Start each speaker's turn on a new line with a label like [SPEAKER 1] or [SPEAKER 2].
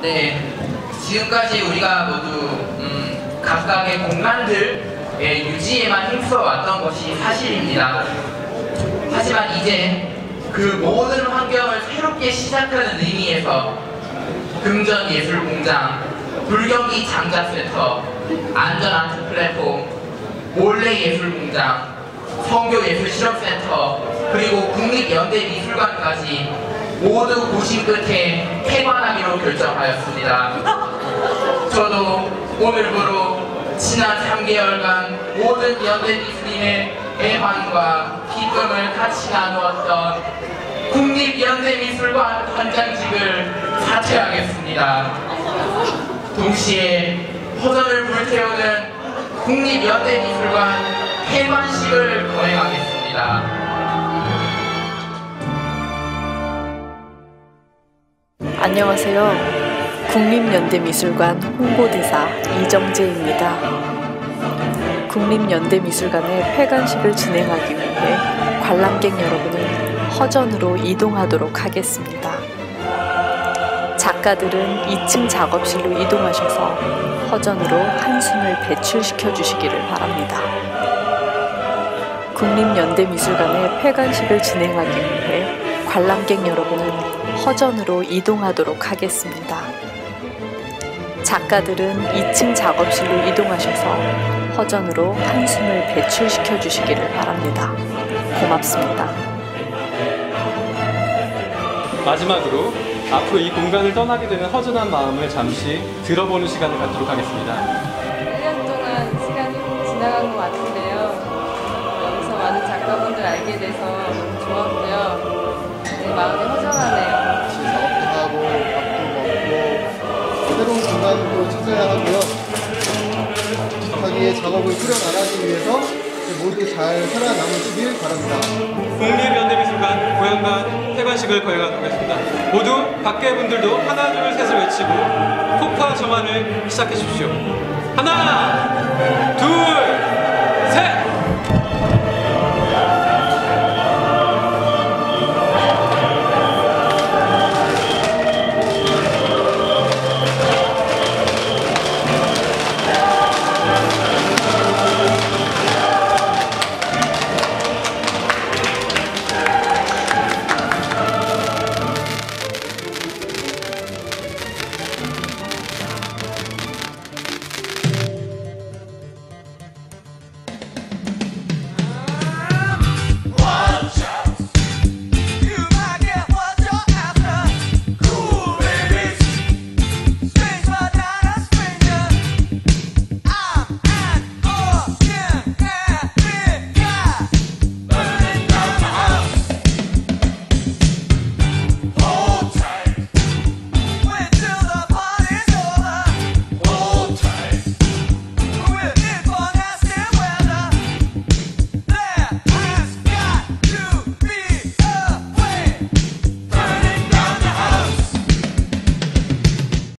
[SPEAKER 1] 네, 지금까지 우리가 모두 각각의 공간들의 유지에만 힘써왔던 것이 사실입니다. 하지만 이제 그 모든 환경을 새롭게 시작하는 의미에서 금전예술공장, 불경기 장자센터, 안전아트 플랫폼, 몰래예술공장, 성교예술실험센터, 그리고 국립연대미술관까지 모두 고심 끝에 폐관하기로 결정하였습니다. 저도 오늘부로 지난 3개월간 모든 연대미술인의 애환과 기쁨을 같이 나누었던 국립연대미술관 관장직을 사퇴하겠습니다. 동시에 허전을 불태우는 국립연대미술관 폐관식을 거행하겠습니다.
[SPEAKER 2] 안녕하세요. 국립연대미술관 홍보대사 이정재입니다. 국립연대미술관의 폐관식을 진행하기 위해 관람객 여러분은 허전으로 이동하도록 하겠습니다. 작가들은 2층 작업실로 이동하셔서 허전으로 한숨을 배출시켜 주시기를 바랍니다. 국립연대미술관의 폐관식을 진행하기 위해 관람객 여러분은 허전으로 이동하도록 하겠습니다. 작가들은 2층 작업실로 이동하셔서 허전으로 한숨을 배출시켜 주시기를 바랍니다. 고맙습니다.
[SPEAKER 3] 마지막으로 앞으로 이 공간을 떠나게 되는 허전한 마음을 잠시 들어보는 시간을 갖도록 하겠습니다.
[SPEAKER 4] 1년 동안 시간이 지나간 것 같은데요. 여기서 많은 작가분들 알게 돼서 너무 좋았고요. 내 마음이 허전하네요.
[SPEAKER 5] 작업도 하고 밥도 먹고 새로운 공간도 찾아야 하고요. 자기의 작업을 꾸려나가기 위해서 모두 잘 살아남으시길 바랍니다.
[SPEAKER 3] 국립연대미술관 고양관 폐관식을 거행하도록 하겠습니다. 모두 밖의 분들도 하나 둘 셋을 외치고 폭파 정환을 시작해 주십시오. 하나 둘 셋!